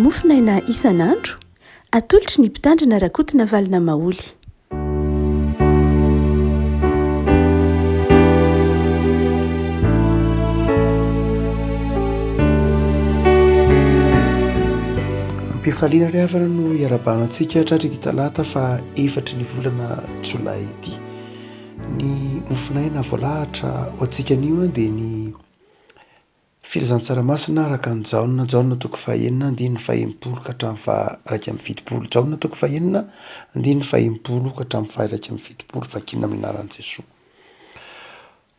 mofinaina isan'andro atolotry ny mpitandrina rakotina valina maoly. Mpifaliana ry havana no iarabanantsika hatratrity talata fa 4 ny volana Jolay ity. Ny mofinaina voalahatra ho antsika anio dia ny filazan-tsaramasina araka ny jaona toko fahaenina andininy fahenimpolo ka hatramin'ny faha-raika amby fitopolo, jaona toko fahaenina andininy fahenimpolo ka hatramin'ny faha-raika amby fitopolo, vakina amin'ny anaran'i Jesoa.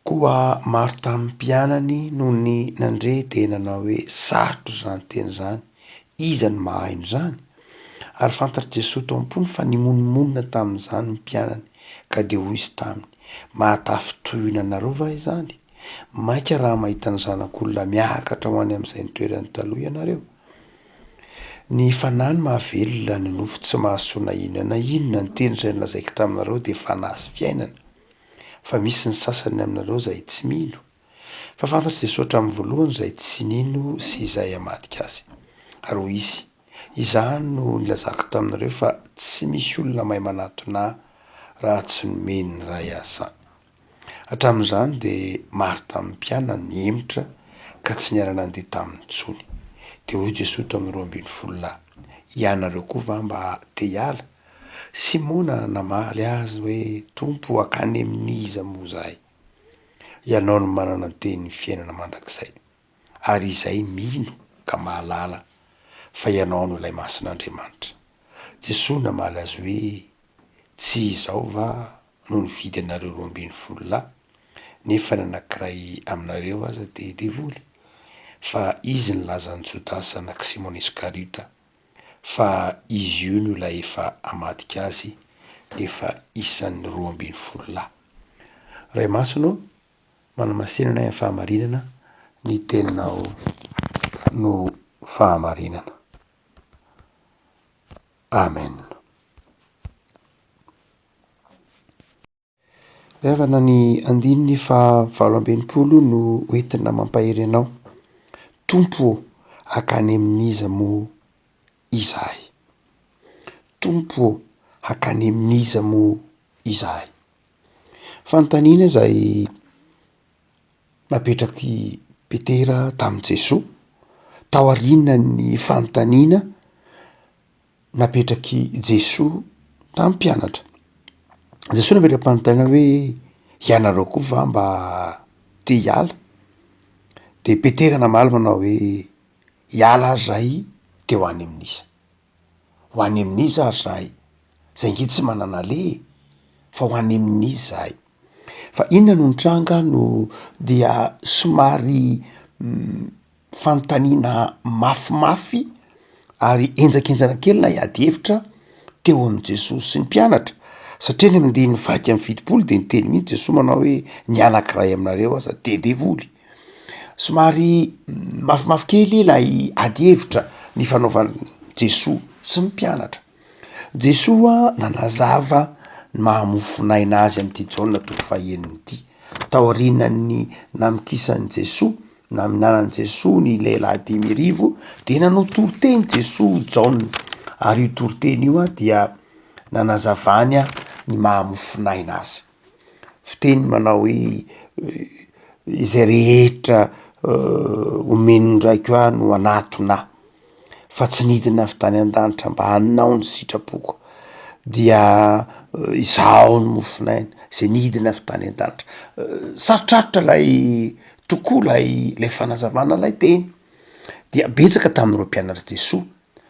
Koa maro tamin'ny mpianany noho ny nandre dia nanao hoe sarotro izany teny izany, iza ny mahaino izany? Ary fantatr' Jesoa tao am-pony fa nimononmonina tamin'izany ny mpianany ka dia hoy izy taminy, mahatafy tohina anareo va izany? Maika raha mahita ny zanak'olona miakatra ho any amin'izay nitoerany taloha ianareo. Ny fanahy ny mahavelona, ny nofo tsy mahasoa inona ny teny izay nolazaiko taminareo dia fanahy sy fiainana. Fa misy ny sasany aminareo izay tsy mino. Fa fantatr' Jesoa hatramin'ny voalohany izay tsy nino sy izay hamadika azy. Ary hoy izy, izany no nilazako taminareo fa tsy misy olona mahay manatona raha tsy nomeny ny ray azy. Hatramin'izany dia maro tamin'ny mpianany niemotra ka tsy niara nandeha taminy intsony. Dia hoy Jesoa tamin'ny 12 ianareo koa va mba te hiala? Simona namaly azy hoe Tompo akany amin'iza moa izahay? Ianao no manana ny tenin'ny fiainana mandrakizay, ary izay mino ka mahalala fa ianao no ilay masin'Andriamanitra. Jesoa namaly azy hoe tsy izao va no nividy anareo 12 nefa ny anankiray aminareo aza dia devoly. Fa izy nilaza ny Jodasy anaky Simona Iskariota fa izy io no ilay efa hamadika azy efa isan'ny 12. Ray masonao, manamasinana ny fahamarinana, ny teninao no fahamarinana. Amen. Rehavana ny andininy fa 20 no entina mampahery anao. Tompo akany amin'iza moa izahay? Tompo akany amin'iza moa izahay? Fanontaniana izay napetraky Petera tamin'i Jesoa, tao aoriana ny fanontaniana napetraky Jesoa tamin'ny mpianatra. Jesoa napetraky fanontaniana hoe ianareo koa va mba te hiala? Dia Petera namaly manao hoe hiala ary zahay dia ho any amin'iza? Ho any amin'iza ary zahay? Zay nge tsy manana le, fa ho any amin'iza zahay? Fa inona no nitranga no dia somary fanontaniana mafimafy ary enjakenjana kely na hiady hevitra teo amin'i Jesoa sy ny mpianatra. Satria ny amindiny faha-raika amby fitopolo dia niteny mihitsy Jesoa manao hoe ny anankiray aminareo aza dia devoly. Somary mafimafy kely ilay ady hevitra ny fanaovan'i Jesoa sy ny mpianatra. Jesoa nanazava ny mahamofinaina azy amin'ity jaona toko fahaenina ity. Tao aorianany namkisan'i Jesoa, naminanan'i Jesoa ny lehilahy 10,000 dia nanao toriteny Jesoa jaona. Ary io toriteny io dia nanazavany ny mahamofinaina azy. Fiteny manao hoe izay rehetra omeny ndraiky aho no anatona, fa tsy nidina avy tany an-danitra mba hanao ny sitrapoko. Dia izaho ny mofinaina izay nidina avy tany an-danitra. Sarotrarotra lay tokoa lay fanazavana lay teny. Dia betsaka tamin'ireo mpianatra Jesoa,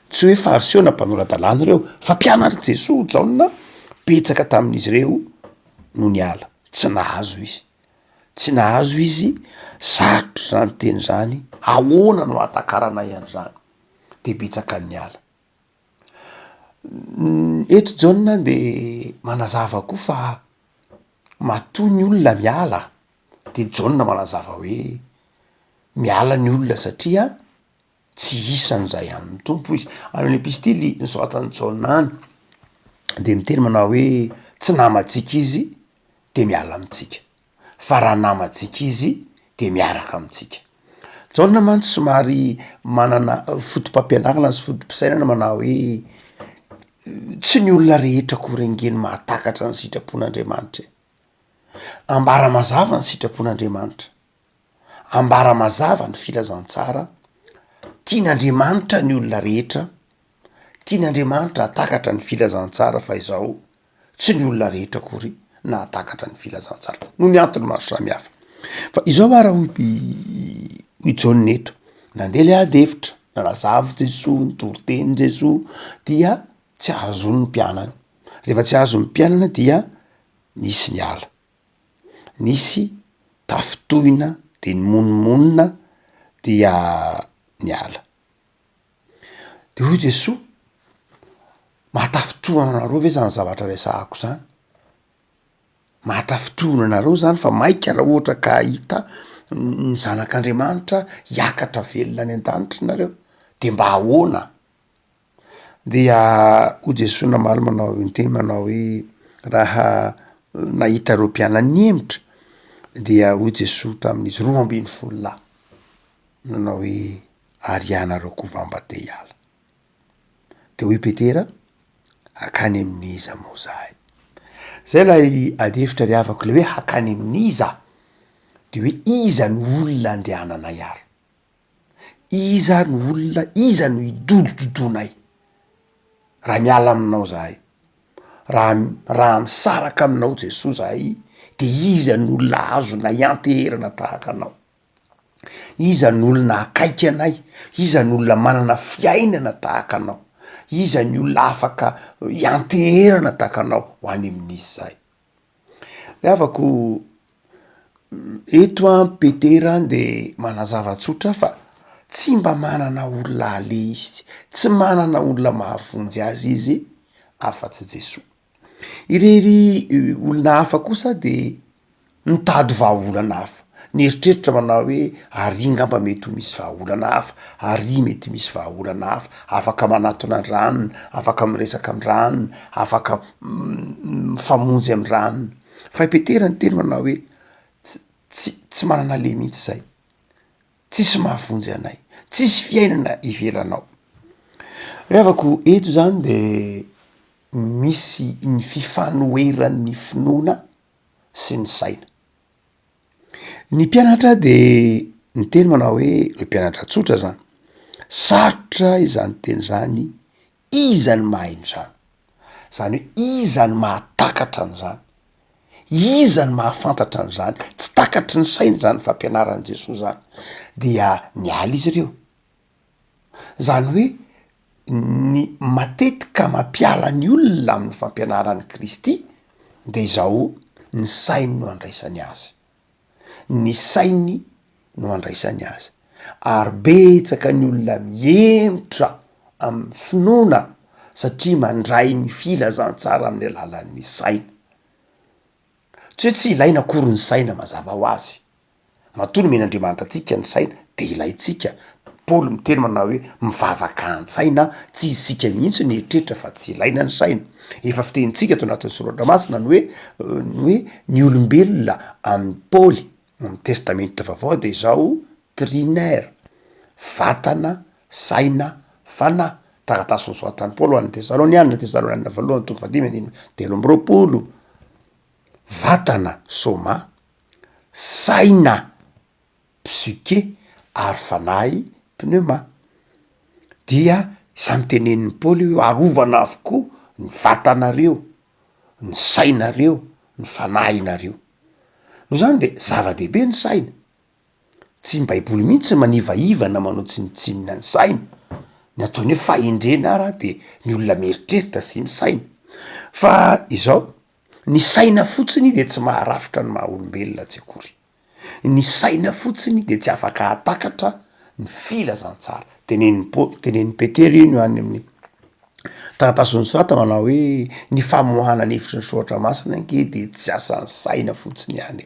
tsy hoe fariseho na mpanora-dalàna ireo, fa mpianatra Jesoa jaona, betsaka tamin'izy ireo no niala. Tsy nahazo izy, sarotro izany teny izany, ahoana no hatakarana ian'izany? Dia betsaka niala. Eto jaona dia manazava koa fa matoa ny olona miala. Dia jaona manazava hoe miala ny olona satria tsy isan'izay an'ny Tompo izy. Any amin'ny epistily nisoratan'i Jaona any dia miteny manao hoe tsy namantsika izy dia miala amintsika, fa raha namantsika izy dia miaraka amintsika. jaona mantsy somary manana fotom-pampianarana sy fotom-pisainana manao hoe tsy ny olona rehetra korengeny mahatakatra ny sitrapon'Andriamanitra ambara mazava ny sitrapon'Andriamanitra, ambara mazava ny filazantsara, tian'Andriamanitra ny olona rehetra, tian'Andriamanitra hatakatra ny filazantsara fa izao tsy ny olona rehetra kory na hatakatra ny filazantsara noho ny antony maro samihafa. Fa izao ara hoy Jaona eto, nandeha le ady hevitra, nalazavo Jesosy, nitory-teny Jesosy dia tsy ahazony ny mpianany. Rehefa tsy ahazo ny mpianana dia nisy niala, nisy tafitohina de nymonomonina dia niala. De hoy Jesosy, mahatafitohana anareo ve zany zavatra resahako zany? Mahatafitohana anareo zany fa maika raha ohatra ka hita ny zanak'Andriamanitra hiakatra velona any an-danitra nareo de mba ahoana? Dia hoy Jesosy namaly manao nyteny manao hoe raha nahita reo mpianany hemitra dia hoy Jesosy tamin'izy 12 lahy nanao hoe arianareo kovamba te hiala. De hoy Petera, hakany amin'iza moa zahay? Zay lay ady hevitra riavako le hoe hakany amin'iza, de hoe iza ny olona andehanana iara, iza ny olona, iza no idododonay raha miala aminao zahay, raha misaraka aminao Jesosy zahay, de iza ny olona azona ianteherana tahaka anao, iza ny olona akaiky anay, iza ny olona manana fiainana tahaka anao, iza ny olona afaka ianteherana tahaka anao ho any amin'izy zahay. Le avako eto Petera de manazava tsotra fa tsy mba manana olona ale izy, tsy manana olona mahavonjy azy izy afa-tsy Jesosy. Irery olona hafa kosa de mitady vahaolana hafa, nieritreritra manao hoe ary ngamba mety ho misy vahaolana hafa, ary mety misy vahaolana hafa, afaka manatona andranona, afaka miresaka andranona, afaka mifamonjy andranona. Fa Petera ny teny manao hoe tsy manana le mihitsy zay, tsisy mahavonjy anay, tsisy fiainana ivelanao. Revako eto zany de misy ny fifanoheran'ny finoana sy ny saina. Ny mpianatra de ny teny manao hoe le mpianatra tsotra zany, sarotra izany teny zany, iza ny mahay zany? Zany hoe iza ny mahatakatra an'izany? Iza ny mahafantatra an'izany? Tsy takatry ny saina zany fampianaran'i Jesosy zany, dia niala izy ireo. Zany hoe ny matetika mampiala ny olona amin'ny fampianaran'i Kristy de izao ny sainy no andraisany azy, ny sainy no andraisany azy, ary betsaka ny olona mihemitra amin'ny finoana satria mandray ny filazantsara amin'ny alalan'ny saina. Tsy hoe tsy ilaina akory ny saina mazava ho azy, matoa nomen'Andriamanitra antsika ny saina de ilaitsika. Paoly miteny manao hoe mivavaka an-tsaina, tsy isika mihitsy ny eritreritra fa tsy ilaina ny saina. Efa fitenitsika ato anatin'ny soratra masina ny hoe ny olombelona amin'ny Paoly amin'ny testamenta vaovao de izao trinaire, vatana, saina, fanahy. Taratasy nosoratan'i Paoly ho an'ny Tesalonianina voalohany toko 5:3, vatana soma, saina psyché ary fanahy pneuma. Dia samy tenenin'ny Paoly hoe arovana avokoa ny vatanareo, ny sainareo, ny fanahinareo. No zany de zava-dehibe ny saina, tsy ny baiboly mihitsy manivaivana manao tsinitsinina ny saina, ny ataony hoe fahendrena ara de ny olona mieritreritra sy misaina. Fa izao ny saina fotsiny de tsy maharafitra ny maha olombelona tsy akory, ny saina fotsiny de tsy afaka hatakatra ny filazantsara. Tenenin'ny Petera iny io any amin'ny taratasy nosorata manao hoe ny famoahana ny hevitry ny soratra masina ange de tsy asan'ny saina fotsiny ihany.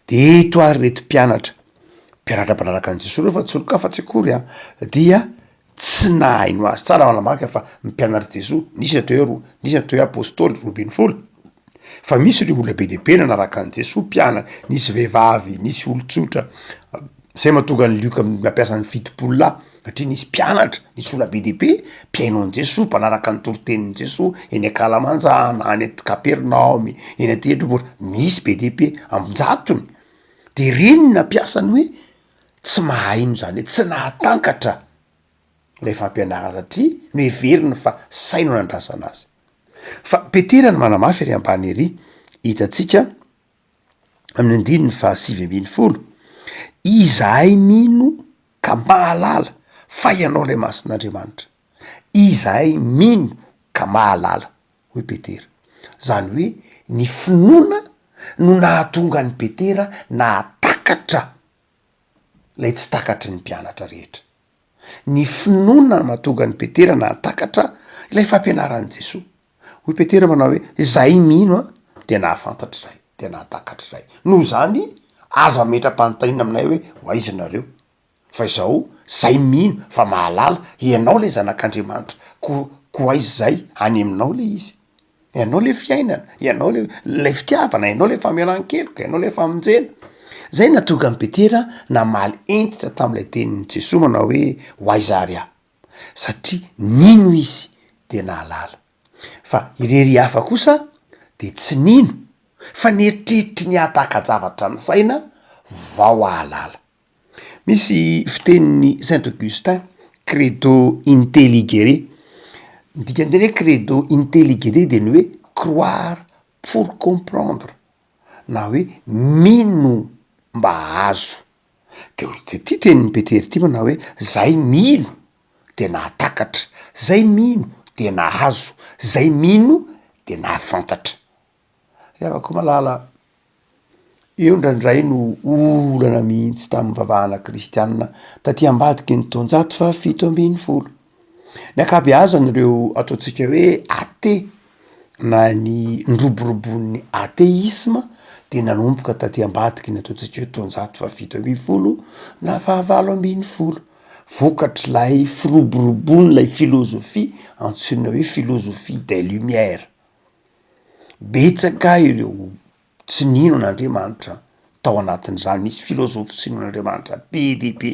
De eto ary reto mpianatra mpanaraka an' Jesosy reo fa tsy olo-kafa tsy akory dia tsy nahay no azy tsara manamarika fa mpianatry Jesosy nisy atao hoe nisy atao hoe apôstôly 12, fa misy reo olona be dehibe nanaraka an' Jesosy mpianatra, nisy vehivavy, nisy olo-tsotra zay mahatonga ny lioka mampiasa ny fitopolo lahy satria nisy mpianatra nisy olona be deaibe mpiaino an' Jesosy mpanaraka ny toritenin' Jesosy eny Akalamanjana any Kapernaomy eny Tendrombohitra misy be deaibe ambonjatony de reny nampiasany hoe tsy mahaino zany hoe tsy nahatankatra lay fampianarana satria no heveriny fa saino nandrasana azy fa Petera ny manamafy ary ambany ery hitatsika amin'ny andininy fa 7:10 izahay mino ka mahalala fa ianao lay masin'Andriamanitra izahay mino ka mahalala hoy Petera zany hoe ny finoana no nahatonga ny Petera nahatakatra lay tsy takatry ny mpianatra rehetra ny finoana mahatonga ny Petera nahatakatra ilay fampianaran'i Jesosy hoy Petera manao hoe zahay mino a de nahafantatra zay de nahatakatra zay noho zany aza metra-panontaniana aminay hoe hoaiza nareo fa izao zay mino fa mahalala ianao le zanak'Andriamanitra ko aiza zay any aminao le izy ianao le fiainana ianao lay fitiavana ianao le famelan-keloka ianao le famonjena zay natonga ny Petera namaly entitra tam'ilay tenin'ny Jesosy manao hoe hoaiza ary aho satria nino izy de nahalala fa irery hafa kosa de tsy nino fa nieritreritry ny atakajavatra ny saina vao ahalala misy fitenin'ny Saint Augustin credo intelligere midikandeny hoe credo intelligere de ny hoe croire pour comprendre na hoe mino mba azo de ty tenin'ny Petera ty manao hoe zay mino de nahatakatra zay mino de nahazo zay mino de nahafantatra iavako malala eo ndraindray no olana mihitsy tamin'ny vavahana kristianina taty ambadiky ny taonjato fa 7:10 ny akabeazan'ireo ataontsika hoe athée na ny ndroborobon'ny athéisme de nanomboka taty ambadiky ny ataontsika hoe taonjato fa 7:10 na fa 8:10 vokatry lay firoborobony lay filozofia antsoina hoe philosophie des lumières betsaka ireo tsy nino an'Andriamanitra tao anatin'izany misy filozofy tsy nino an'Andriamanitra be de be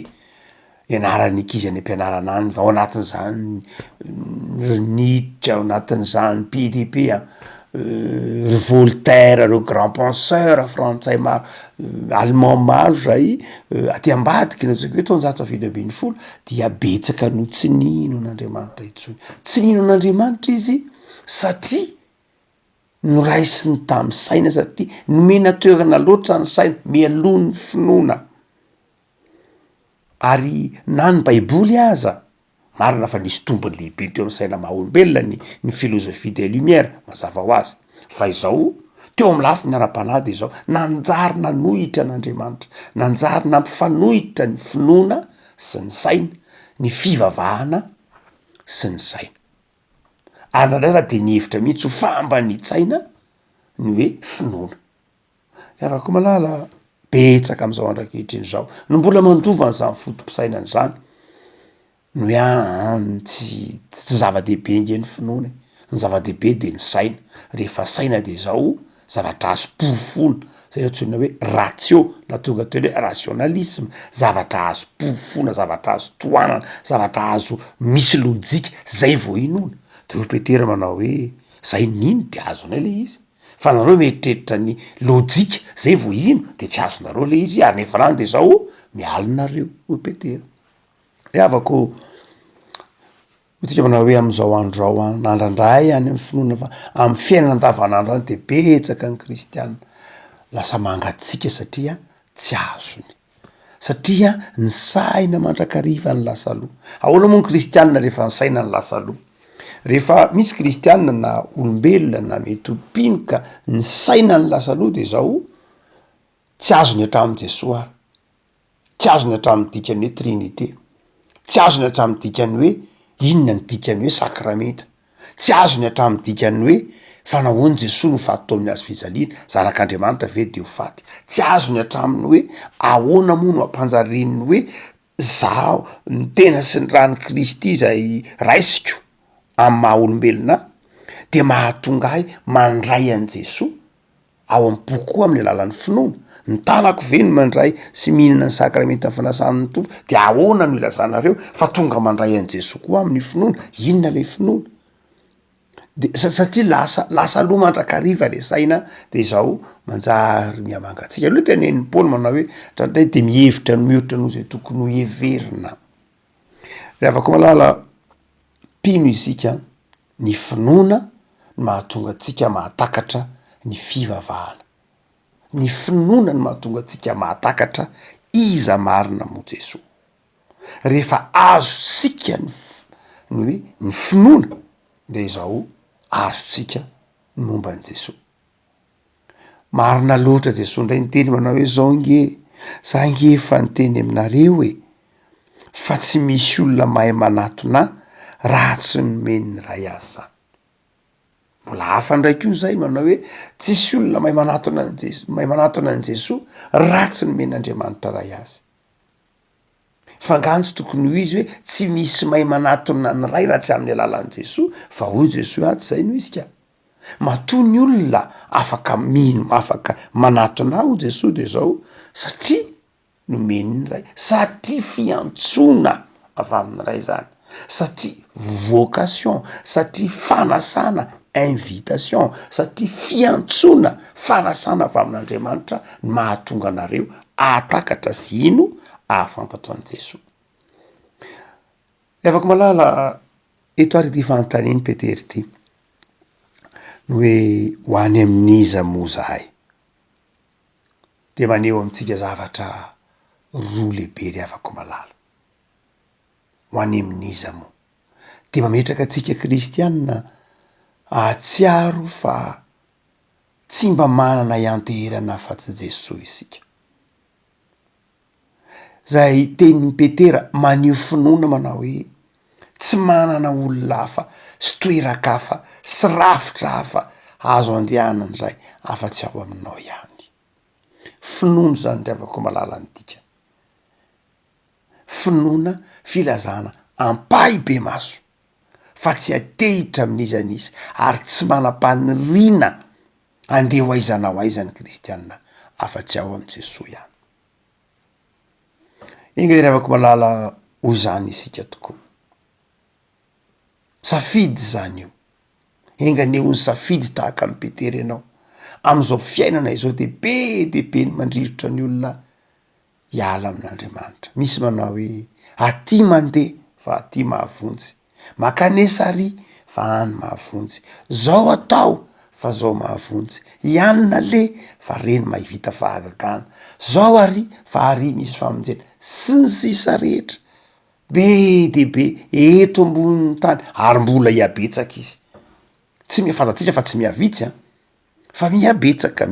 ianarany ankizy any am-pianarana any ao anatin'izany Nietzsche ao anatin'izany be de be Voltaire reo grand penseur frantsay maro allemand maro zay aty ambadiky ny atsika hoe taonjato fa 7:10 dia betsaka no tsy nino an'Andriamanitra itsony tsy nino an'Andriamanitra izy satria noraisiny tamin'ny saina satria nomena toerana loatra ny saina mialohan'ny finoana ary na ny baiboly aza marina fa nisy tombony lehibe teo amin'ny saina maha-olombelona ny philosophie des lumières mazava ho azy fa izao teo amin'ny lafiny ara-panady izao nanjary nanohitra an'Andriamanitra nanjary nampifanohitra ny finoana sy ny saina ny fivavahana sy ny saina andrandray de nihevitra mihitsy ho fambanitsaina ny hoe finoana iavako malala betsaka am'izao andrakehitriny zao no mbola mandova n'izany fotom-pisainany zany no hoe tsy zava-dehibe nge ny finoana ny zava-dehibe de ny saina rehefa saina de zao zavatra azo pofona zay antsoina hoe ratio na tonga teny hoe rationalisme zavatra azo pofona zavatra azo toanana zavatra azo misy lojika zay vo inoana de hoe Petera manao hoe zay nino de azonay le izy fa nareo mieritreritra ny lojika zay vo ino de tsy azonareo le izy ary nefa rany de zao mialinareo hoe Petera iavako hotsika manao hoe am'izao andro zao a nandrandray any amin'ny finoana fa amin'ny fiainana andavanandro any de betsaka ny kristianina lasa mangatsika satria tsy azony satria ny saina mandrakariva ny lasa aloha ahoana moa ny kristianina rehefa ny saina ny lasa aloha rehefa misy kristianina na olombelona na mety mpinoka ny saina ny lasa aloha de zao tsy azony hatramin'ny Jesosy ary tsy azony hatramin'ny dikany hoe trinité tsy azony hatramin'ny dikany hoe inona ny dikany hoe sakramenta tsy azony hatramin'ny dikany hoe fanahoany Jesosy no faty tao amin'ny hazo fijaliana zanak'Andriamanitra ve de ho faty tsy azony hatraminy hoe ahoana moa no ampanjareniny hoe zaho ny tena sy ny rany Kristy zay raisiko amin'ny maha olombelona de mahatonga ahy mandray an' Jesosy ao am-pokoa amin'ny alalan'ny finoana ny tanako veno mandray sy mihinana ny sakramenta ny fanasan'ny tompo de ahoana no ilazanareo fa tonga mandray an' Jesosy koa amin'ny finoana. Inona le finoana? De satria lasa aloha mandrakariva le saina de zao manjary mihamangatsika. Aloha tenen'ny Paoly manao hoe tratray de mihevitra mihoatra noho zay tokony ho heverina. Rehefa malala pino isika ny finoana ny mahatonga atsika mahatakatra ny fivavahana. Ny finoana ny mahatonga atsika mahatakatra iza marina mo Jesosy. Rehefa azo sika ny hoe ny finoana de zao azo tsika ny momba an' Jesosy. Marina loatra Jesosy ndray niteny manao hoe zao nge za nge fa niteny aminareo hoe fa tsy misy olona mahay manatona raha tsy nomen'ny ray azy zany. Mbola hafa ndraiky io zay manao hoe tsisy olona mahay manatona an' Jesosy raha tsy nomen'Andriamanitra ray azy. Fangantsy tokony ho izy hoe tsy misy mahay manatona ny ray raha tsy amin'ny alalan'i Jesosy fa hoy Jesosy aty zay no izy ka. Matoa ny olona afaka mino afaka manatona ho Jesosy de zao satria nomeny ny ray, satria fiantsoana avy amin'ny ray zany, satria vocation, satria fanasana invitation, satria fiantsoana fanasana avy amin'Andriamanitra ny mahatonga anareo ahatakatra sy ino ahafantatra an' Jesosy. Afaka malala eto ary ty fanontaniany Petera ty no hoe ho any amin'iza mo zahay de maneho amintsika zavatra roa lehibe ry afaka malala. Ho any amin'iza mo de mametraka atsika kristianina ahatsiaro fa tsy mba manana ianteherana afa-tsy Jesosy isika. Zay tenin'ny Petera maneho finoana manao hoe tsy manana olona hafa sy toeraka hafa sy rafitra hafa azo andehanana zay afa-tsy ao aminao ihany. Finoana zany de afaka malala antika. Finoana filazana ampahy be maso fa tsy atehitra amin'iza n'isa ary tsy manam-paniriana andeha ho aiza na ho aiza ny kristianina afa-tsy ao am' Jesosy ihany. Inga de afaka malala ho zany isika tokoa. Safidy zany io. Enga neho ny safidy tahaka amin'ny Petera ianao am'izao fiainana izao de be ny mandrivotra ny olona hiala amin'Andriamanitra. Misy manao hoe aty mandeha fa aty mahavonjy, makanesa ary fa any mahavonjy, zao atao fa zao mahavonjy, ianona le fa reny mahivita fahagagana, zao ary fa ary misy famonjena sy ny sisa rehetra. Be eto ambonin'ny tany ary mbola hiabetsaka izy. Tsy mihafantatsika fa tsy mihavitsy fa mihabetsaka.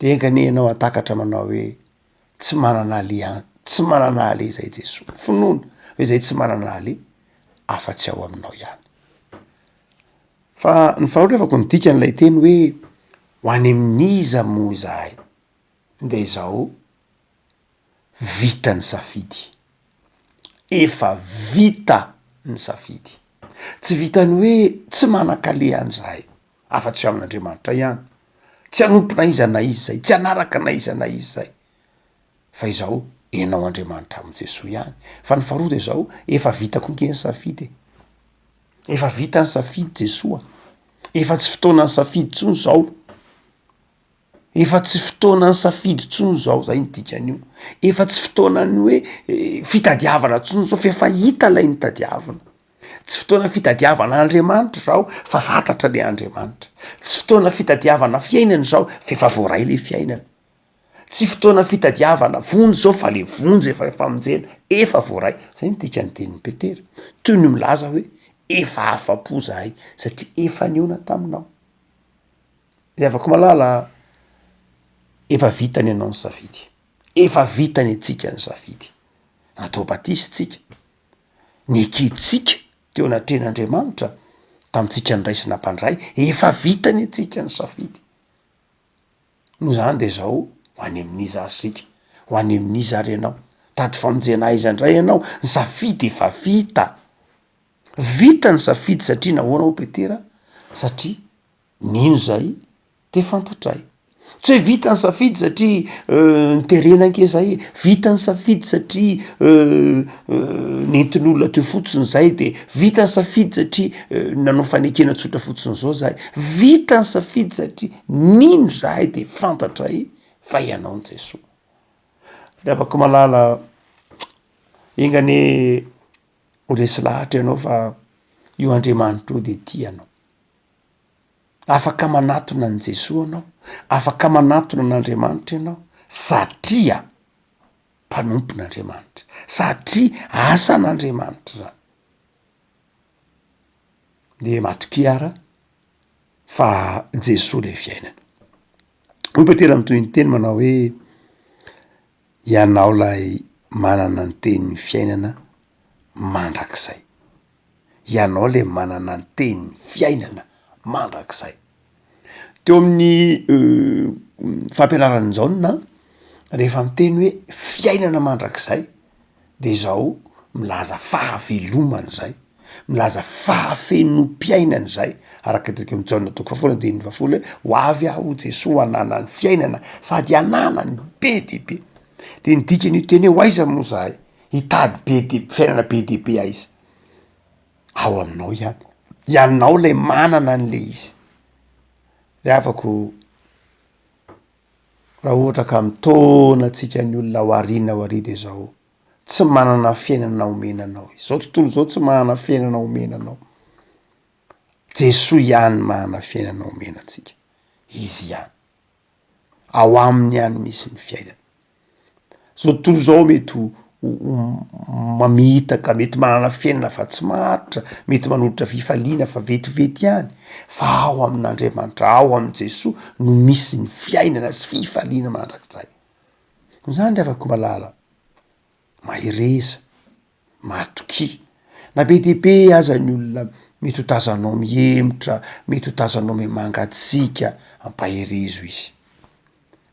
De engane ianao atakatra manao hoe tsy manana ale zay Jesosy. Finoana hoe zay tsy manana ale afa-tsy ao aminao ihany. Fa ny faharoa afaka ny dikan'ilay teny hoe ho any amin'iza mo zahay de zao vita ny safidy. Efa vita ny safidy. Tsy vitany hoe tsy manan-kaleha an'zahay afa-tsy ao amin'Andriamanitra ihany. Tsy anompy na iza na izy zay, tsy anaraka na iza na izy zay. Fa izao enao Andriamanitra am' Jesosy ihany. Fa ny faharoa de zao efa vita konge ny safidy. Efa vita ny safidy Jesosy. Efa tsy fotoana ny safidy tsony zao. Efa tsy fotoana ny safidy tsony zao, zay ny dikan'io. Efa tsy fotoana ny hoe fitadiavana tsony zao fa efa hita lay ny tadiavana. Tsy fotoana fitadiavana Andriamanitra zao fa fantatra le Andriamanitra. Tsy fotoana fitadiavana fiainana zao fa efa voaray le fiainana. Tsy fotoana fitadiavana vonjy zao fa le vonjy efa famonjena efa voaray. Zay ny dikan'ny tenin'ny Petera. Toy ny milaza hoe efa afa-po zahay satria efa niona taminao. De afaka malala efa vitany ianao ny safidy. Efa vitany atsika ny safidy. Natao batisy tsika. Nikitsika teo anatrehan'Andriamanitra tamitsika nyray sy nampandray. Efa vitany atsika ny safidy. No zany de zao ho any amin'iza asika. Ho any amin'iza ary ianao. Tady famonjena aiza indray ianao. Ny safidy efa vita. Vita ny safidy satria nahoana ho Petera? Satria nino zay de fantatray. Tsy hoe vita ny safidy satria nyterenanke zay, vita ny safidy satria nentin'olona teo fotsiny zay, de vita ny safidy satria nanao fanekena tsotra fotsiny zao zahay, vita ny safidy satria nino zahay de fantatray fa ianao ny Jesosy. Le afaka malala engane ho resy lahatra ianao fa io Andriamanitra io de tianao. Afaka manatona an' Jesosy anao, afaka manatona an'Andriamanitra ianao satria mpanompon'Andriamanitra, satria asan'Andriamanitra zany. De matoki ara fa Jesosy le fiainana. Olom-petera am'toy ny teny manao hoe ianao lay manana ny tenin'ny fiainana mandrakizay. Ianao le manana ny tenin'ny fiainana mandrakizay. Teo amin'ny fampianaran'ny Jaona rehefa miteny hoe fiainana mandrakizay de zao milaza fahavelomana zay, milaza fahafenom-piainana zay, araka teo amin'ny Jaona toko fahafolony andininy fahafolo hoe ho avy aho ho Jesosy hanana ny fiainana sady hanana ny be dehibe. De ny dikan'io teny hoe aiza moa zahay hitady be de fiainana be dehibe aiza? Ao aminao ihany. Ianao le manana an'le izy. Le afako raha ohatra ka mitona antsika ny olona ho ari de zao tsy manana fiainana omenanao izy. Zao tontolo zao tsy manana fiainana omenanao. Jesosy ihany manana fiainana omenantsika. Izy ihany. Ao aminy ihany misy ny fiainana. Zao tontolo zao mety mamitaka, mety manana fiainana fa tsy maharitra, mety manolotra fifaliana fa vetivety ihany, fa ao amin'Andriamanitra, ao am' Jesosy no misy ny fiainana sy fifaliana mandrakizay. Zany le afaka malala mahireza, matoky, na be dehibe aza ny olona mety ho tazanao mihemotra, mety ho tazanao mimangatsika, ampaherezo izy.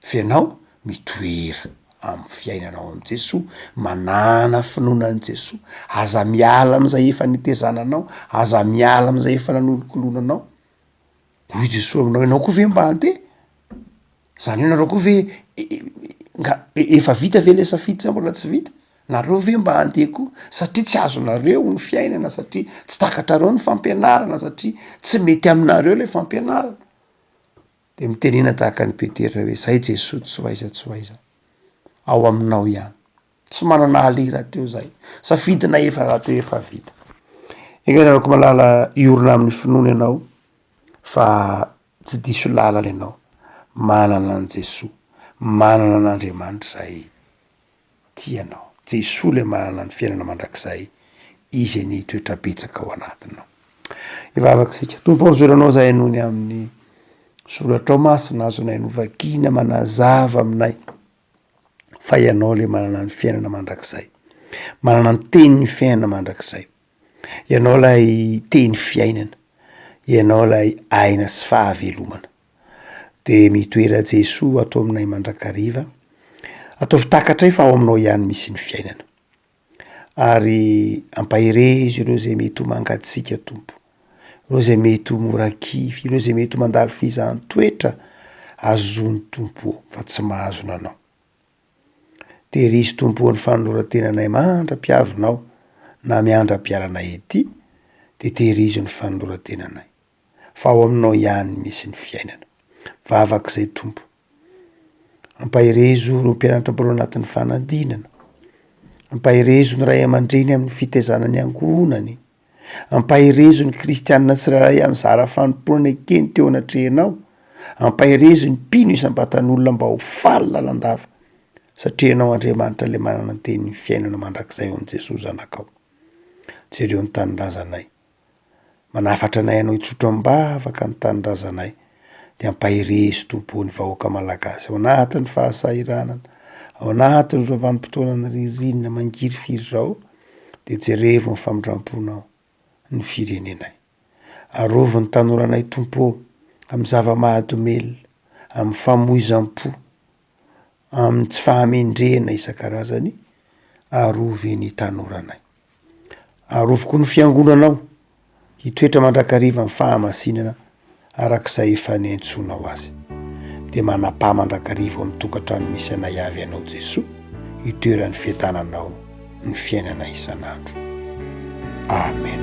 Fe ianao mitoera amin'ny fiainanao am' Jesosy, manana finoana an' Jesosy, aza miala am'izay efa nitezananao, aza miala am'izay efa nanolokolonanao. Hoy Jesosy aminao, ianao koa ve mba andeha? Zany hoe nareo koa ve efa vita ve le safidy sa mbola tsy vita? Nareo ve mba andeha koa? Satria tsy azonareo ny fiainana, satria tsy takatrareo ny fampianarana, satria tsy mety aminareo le fampianarana. De mitenena tahaka ny Petera hoe zay Jesosy tsy ho aiza tsy ho aiza. Ao aminao ihany. Tsy manana alera teo zay. Safidina efa raha teo efa vita. Enganarako malala iorona amin'ny finoana ianao fa tsy diso lalana ianao. Manana an' Jesosy, manana an'Andriamanitra zay tianao. Jesosy le manana ny fiainana mandrakizay, izy ny toetra betsaka ao anatinao. Ivavaka sika. Tompo aozoranao zay nohony amin'ny soratra ao masina azonay novakina manazava aminay fa ianao le manana ny fiainana mandrakizay, manana ny tenin'ny fiainana mandrakizay, ianao lay teny fiainana, ianao lay aina sy fahavelomana. De mitoera Jesosy atao aminay mandrakariva, ataovy takatray fa ao aminao ihany misy ny fiainana. Ary ampaherezo ireo zay mety ho mangatsika Tompo, ireo zay mety ho morakify, ireo zay mety ho mandalo fizahanttoetra, azony Tompo fa tsy mahazona anao. Terizy Tompo ny fanoloran-tenanay mandra-piavinao na miandra-pialanay ety, de terizo ny fanoloran-tenanay. Fa ao aminao ihany misy ny fiainana. Vavak'izay Tompo. Ampaherezo ro mpianatra mbola anatin'ny fanadinana. Ampaherezo ny ray aman-dreny amin'ny fitezanany angonany. Ampaherezo ny kristianina tsirairay am'zara fanompoana keny teo anatrehanao. Ampaherezo ny mpino isam-batan'olona mba ho faly lalandava. Satria ianao Andriamanitra le manana ny tenin'ny fiainana mandrakizay ao am' Jesosy zanakao. Jereo ny tanindrazanay. Manafatra anay ianao hitsotro am-bavaka ny tanindrazanay. De ampaherezo Tompo ny vahoaka malagasy ao anatin'ny fahasahiranana, ao anatin'ireo vanim-potoana ny ririnina mangirifiry zao, de jerevo ny famindramponao ny firenenay. Arovo ny tanoranay Tompo amin'ny zava-mahadomelona, amin'ny famoizam-po, amin'ny tsy fahamendrena isan-karazany, arovy ny tanoranay. Arovo koa ny fiangonanao, hitoetra mandrakariva amin'ny fahamasinana, arak'izay efa niantsonao azy, dia manapamandrakarivo amin'ny tokantrano misy anay avy ianao Jesoa, hitoeran'ny fiadananao ny fiainana isan'andro. Amen.